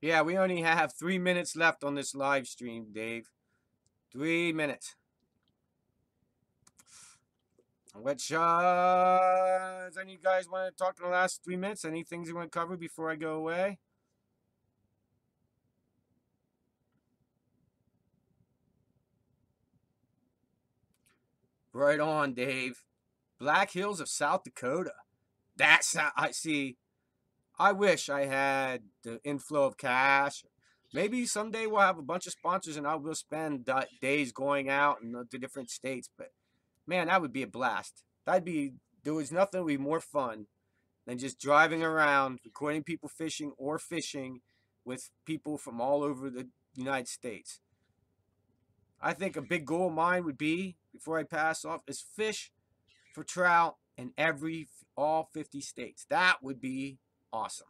Yeah, we only have 3 minutes left on this live stream, Dave. 3 minutes. Which, any of you guys want to talk in the last 3 minutes? Any things you want to cover before I go away? Right on, Dave. Black Hills of South Dakota. That's, I see. I wish I had the inflow of cash. Maybe someday we'll have a bunch of sponsors and I will spend days going out and to different states. But man, that would be a blast. There was nothing that would be more fun than just driving around, recording people fishing or fishing with people from all over the United States. I think a big goal of mine would be, before I pass off, is fish for trout in all 50 states. That would be awesome.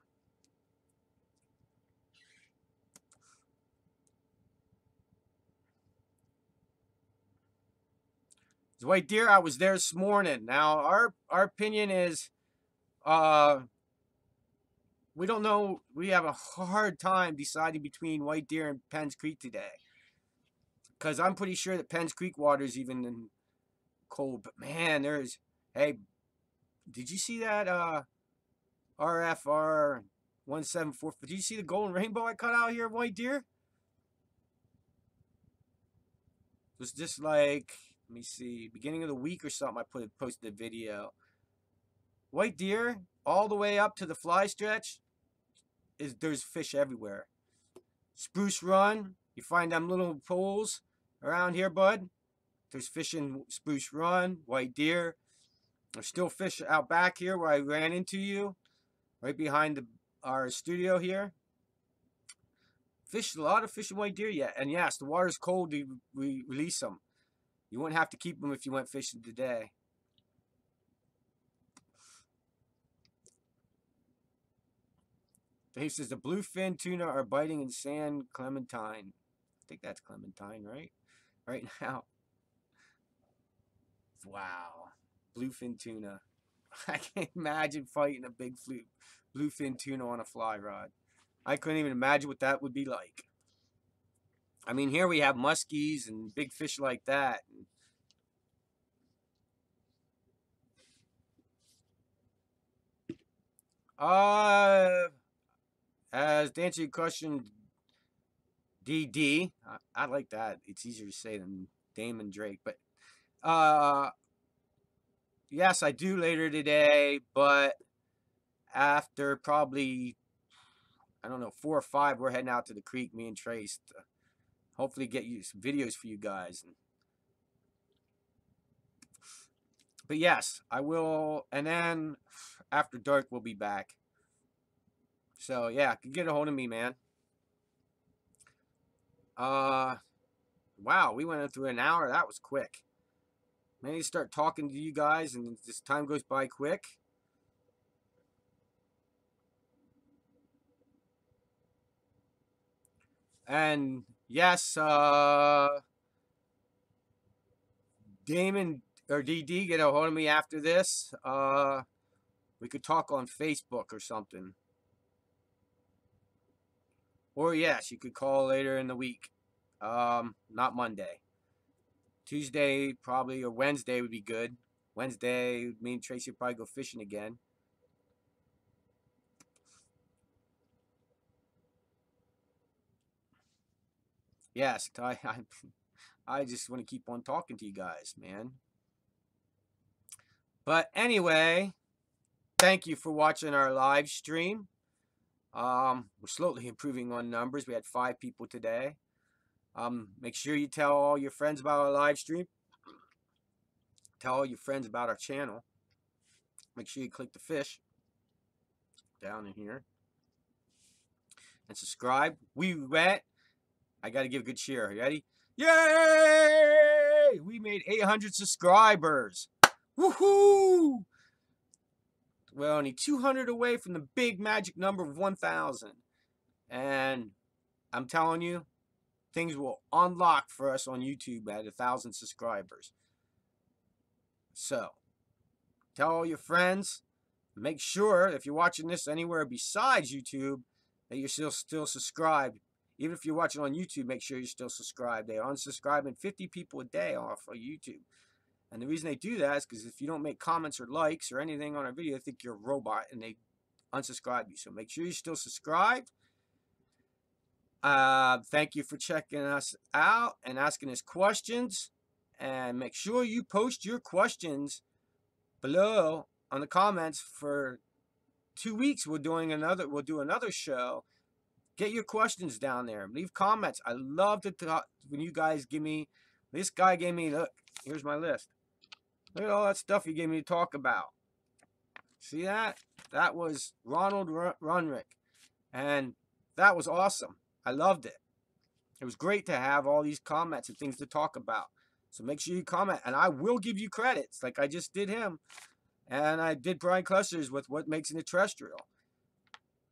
White deer, I was there this morning. Now, our opinion is, we don't know. We have a hard time deciding between white deer and Penns Creek today. Because I'm pretty sure that Penns Creek water is even in cold. But man, hey, did you see that RFR 174? Did you see the golden rainbow I caught out here of white deer? It was just like, let me see, beginning of the week or something, I posted a video. White deer, all the way up to the fly stretch, there's fish everywhere. Spruce Run, you find them little pools around here, bud. There's fish in Spruce Run, white deer. There's still fish out back here where I ran into you, right behind our studio here. A lot of fish in white deer yet. And yes, the water's cold, we release them. You wouldn't have to keep them if you went fishing today. Dave says the bluefin tuna are biting in San Clementine. I think that's Clementine, right? Right now. Wow. Bluefin tuna. I can't imagine fighting a big bluefin tuna on a fly rod. I couldn't even imagine what that would be like. I mean, here we have muskies and big fish like that. As to answer your question, DD, I like that. It's easier to say than Damon Drake. But yes, I do later today. But after probably, I don't know, 4 or 5, we're heading out to the creek, me and Trace, to hopefully get you some videos for you guys. But yes, I will. And then after dark, we'll be back. So yeah, you can get a hold of me, man. Wow, we went through an hour. That was quick. I need to start talking to you guys, and this time goes by quick. And yes, Damon or DD, get a hold of me after this. We could talk on Facebook or something. Or yes, you could call later in the week. Not Monday. Tuesday probably, or Wednesday would be good. Wednesday, me and Tracy would probably go fishing again. Yes, I just want to keep on talking to you guys, man. But anyway, thank you for watching our live stream. We're slowly improving on numbers. We had 5 people today. Make sure you tell all your friends about our live stream. Tell all your friends about our channel. Make sure you click the fish down in here and subscribe. We went. I got to give a good cheer. You ready? Yay! We made 800 subscribers. Woohoo! We're only 200 away from the big magic number of 1,000. And I'm telling you, things will unlock for us on YouTube at 1,000 subscribers. So, tell all your friends. Make sure, if you're watching this anywhere besides YouTube, that you're still subscribed. Even if you're watching on YouTube, make sure you're still subscribed. They are unsubscribing 50 people a day off of YouTube. And the reason they do that is because if you don't make comments or likes or anything on our video, they think you're a robot and they unsubscribe you. So make sure you're still subscribed. Thank you for checking us out and asking us questions. And make sure you post your questions below on the comments. For 2 weeks we'll do another show. Get your questions down there. Leave comments. I love to talk when you guys give me. This guy gave me, look, here's my list. Look at all that stuff he gave me to talk about. See that? That was Ronald Runrick. And that was awesome. I loved it. It was great to have all these comments and things to talk about. So make sure you comment. And I will give you credits like I just did him. And I did Brian Clusters with What Makes it a Terrestrial.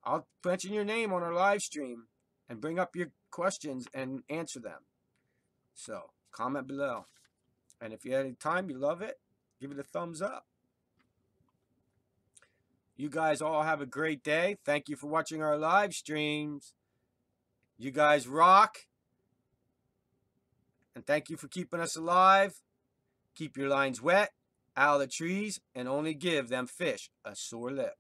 I'll mention your name on our live stream and bring up your questions and answer them. So comment below. And if you had any time, you love it, give it a thumbs up. You guys all have a great day. Thank you for watching our live streams. You guys rock. And thank you for keeping us alive. Keep your lines wet, out of the trees, and only give them fish a sore lip.